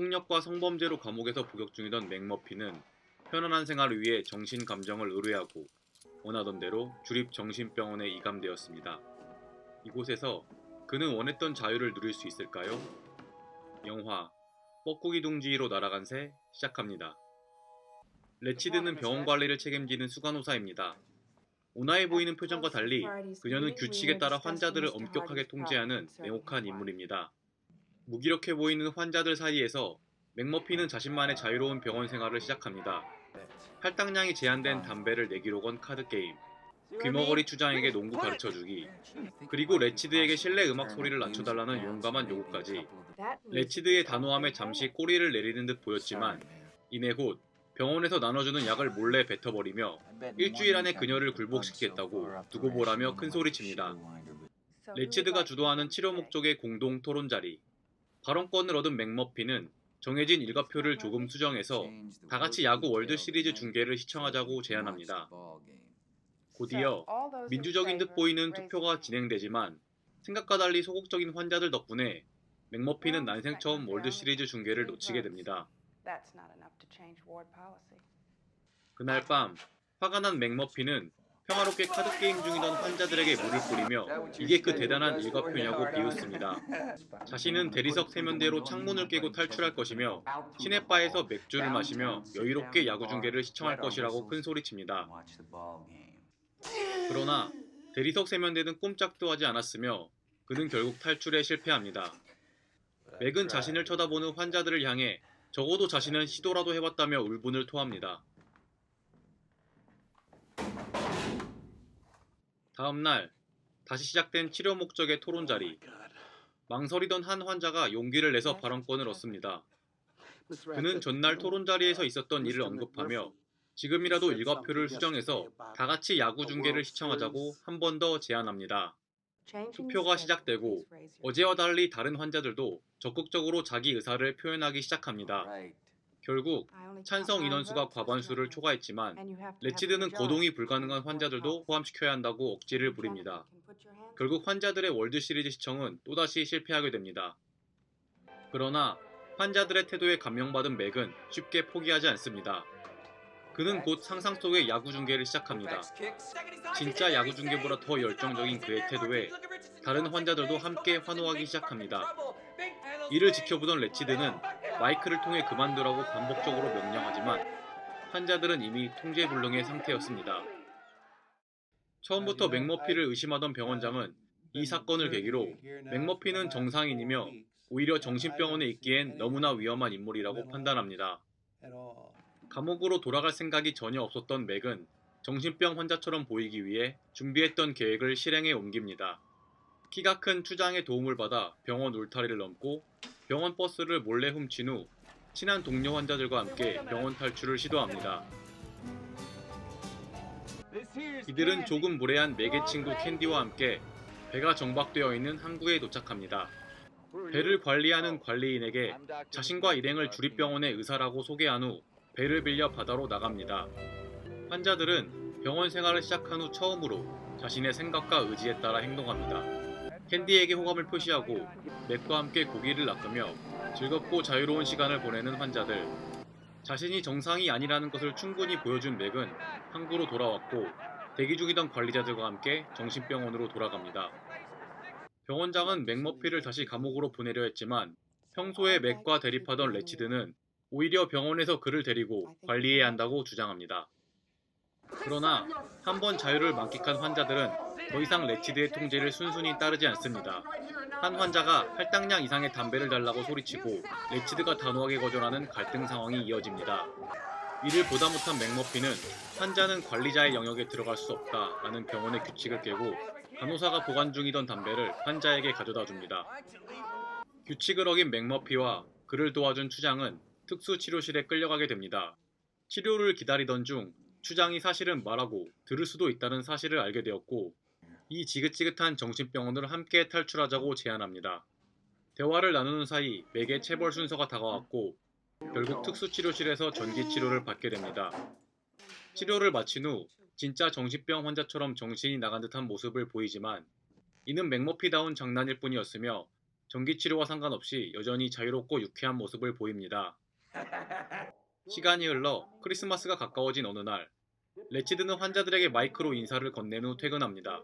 폭력과 성범죄로 감옥에서 복역 중이던 맥머피는 편안한 생활을 위해 정신 감정을 의뢰하고 원하던 대로 주립 정신병원에 이감되었습니다. 이곳에서 그는 원했던 자유를 누릴 수 있을까요? 영화 뻐꾸기 둥지로 날아간 새 시작합니다. 레치드는 병원 관리를 책임지는 수간호사입니다. 온화해 보이는 표정과 달리 그녀는 규칙에 따라 환자들을 엄격하게 통제하는 냉혹한 인물입니다. 무기력해 보이는 환자들 사이에서 맥머피는 자신만의 자유로운 병원 생활을 시작합니다. 할당량이 제한된 담배를 내기로 건 카드게임, 귀머거리 추장에게 농구 가르쳐주기, 그리고 레치드에게 실내 음악 소리를 낮춰달라는 용감한 요구까지. 레치드의 단호함에 잠시 꼬리를 내리는 듯 보였지만 이내 곧 병원에서 나눠주는 약을 몰래 뱉어버리며 일주일 안에 그녀를 굴복시키겠다고 두고 보라며 큰소리칩니다. 레치드가 주도하는 치료 목적의 공동 토론 자리. 발언권을 얻은 맥머피는 정해진 일과표를 조금 수정해서 다같이 야구 월드 시리즈 중계를 시청하자고 제안합니다. 곧이어 민주적인 듯 보이는 투표가 진행되지만 생각과 달리 소극적인 환자들 덕분에 맥머피는 난생 처음 월드 시리즈 중계를 놓치게 됩니다. 그날 밤 화가 난 맥머피는 평화롭게 카드게임 중이던 환자들에게 물을 뿌리며 이게 그 대단한 일과표냐고 비웃습니다. 자신은 대리석 세면대로 창문을 깨고 탈출할 것이며 시내바에서 맥주를 마시며 여유롭게 야구 중계를 시청할 것이라고 큰소리칩니다. 그러나 대리석 세면대는 꼼짝도 하지 않았으며 그는 결국 탈출에 실패합니다. 맥은 자신을 쳐다보는 환자들을 향해 적어도 자신은 시도라도 해봤다며 울분을 토합니다. 다음 날 다시 시작된 치료 목적의 토론 자리. 망설이던 한 환자가 용기를 내서 발언권을 얻습니다. 그는 전날 토론 자리에서 있었던 일을 언급하며 지금이라도 일과표를 수정해서 다같이 야구 중계를 시청하자고 한 번 더 제안합니다. 투표가 시작되고 어제와 달리 다른 환자들도 적극적으로 자기 의사를 표현하기 시작합니다. 결국 찬성 인원수가 과반수를 초과했지만 레치드는 거동이 불가능한 환자들도 포함시켜야 한다고 억지를 부립니다. 결국 환자들의 월드시리즈 시청은 또다시 실패하게 됩니다. 그러나 환자들의 태도에 감명받은 맥은 쉽게 포기하지 않습니다. 그는 곧 상상 속의 야구 중계를 시작합니다. 진짜 야구 중계보다 더 열정적인 그의 태도에 다른 환자들도 함께 환호하기 시작합니다. 이를 지켜보던 레치드는 마이크를 통해 그만두라고 반복적으로 명령하지만 환자들은 이미 통제불능의 상태였습니다. 처음부터 맥머피를 의심하던 병원장은 이 사건을 계기로 맥머피는 정상인이며 오히려 정신병원에 있기엔 너무나 위험한 인물이라고 판단합니다. 감옥으로 돌아갈 생각이 전혀 없었던 맥은 정신병 환자처럼 보이기 위해 준비했던 계획을 실행에 옮깁니다. 키가 큰 추장의 도움을 받아 병원 울타리를 넘고 병원 버스를 몰래 훔친 후 친한 동료 환자들과 함께 병원 탈출을 시도합니다. 이들은 조금 무례한 맥의 친구 캔디와 함께 배가 정박되어 있는 항구에 도착합니다. 배를 관리하는 관리인에게 자신과 일행을 주립병원의 의사라고 소개한 후 배를 빌려 바다로 나갑니다. 환자들은 병원 생활을 시작한 후 처음으로 자신의 생각과 의지에 따라 행동합니다. 캔디에게 호감을 표시하고 맥과 함께 고기를 낚으며 즐겁고 자유로운 시간을 보내는 환자들. 자신이 정상이 아니라는 것을 충분히 보여준 맥은 항구로 돌아왔고 대기 중이던 관리자들과 함께 정신병원으로 돌아갑니다. 병원장은 맥머피를 다시 감옥으로 보내려 했지만 평소에 맥과 대립하던 레치드는 오히려 병원에서 그를 데리고 관리해야 한다고 주장합니다. 그러나 한 번 자유를 만끽한 환자들은 더 이상 레치드의 통제를 순순히 따르지 않습니다. 한 환자가 할당량 이상의 담배를 달라고 소리치고 레치드가 단호하게 거절하는 갈등 상황이 이어집니다. 이를 보다 못한 맥머피는 환자는 관리자의 영역에 들어갈 수 없다라는 병원의 규칙을 깨고 간호사가 보관 중이던 담배를 환자에게 가져다 줍니다. 규칙을 어긴 맥머피와 그를 도와준 추장은 특수치료실에 끌려가게 됩니다. 치료를 기다리던 중 추장이 사실은 말하고 들을 수도 있다는 사실을 알게 되었고 이 지긋지긋한 정신병원을 함께 탈출하자고 제안합니다. 대화를 나누는 사이 맥의 체벌 순서가 다가왔고 결국 특수치료실에서 전기치료를 받게 됩니다. 치료를 마친 후 진짜 정신병 환자처럼 정신이 나간 듯한 모습을 보이지만 이는 맥머피다운 장난일 뿐이었으며 전기치료와 상관없이 여전히 자유롭고 유쾌한 모습을 보입니다. 시간이 흘러 크리스마스가 가까워진 어느 날, 레치드는 환자들에게 마이크로 인사를 건넨 후 퇴근합니다.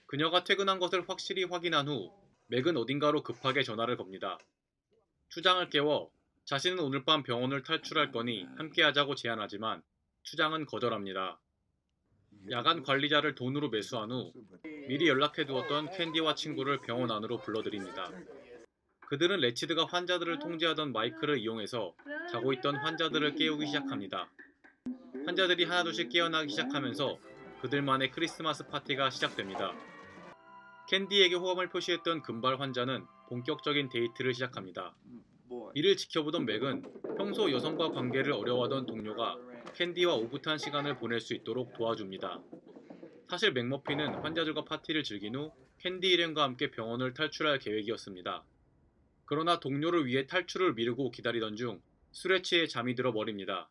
그녀가 퇴근한 것을 확실히 확인한 후 맥은 어딘가로 급하게 전화를 겁니다. 추장을 깨워 자신은 오늘 밤 병원을 탈출할 거니 함께하자고 제안하지만 추장은 거절합니다. 야간 관리자를 돈으로 매수한 후 미리 연락해두었던 캔디와 친구를 병원 안으로 불러들입니다. 그들은 레치드가 환자들을 통제하던 마이크를 이용해서 자고 있던 환자들을 깨우기 시작합니다. 환자들이 하나둘씩 깨어나기 시작하면서 그들만의 크리스마스 파티가 시작됩니다. 캔디에게 호감을 표시했던 금발 환자는 본격적인 데이트를 시작합니다. 이를 지켜보던 맥은 평소 여성과 관계를 어려워하던 동료가 캔디와 오붓한 시간을 보낼 수 있도록 도와줍니다. 사실 맥머피는 환자들과 파티를 즐긴 후 캔디 일행과 함께 병원을 탈출할 계획이었습니다. 그러나 동료를 위해 탈출을 미루고 기다리던 중 술에 취해 잠이 들어 버립니다.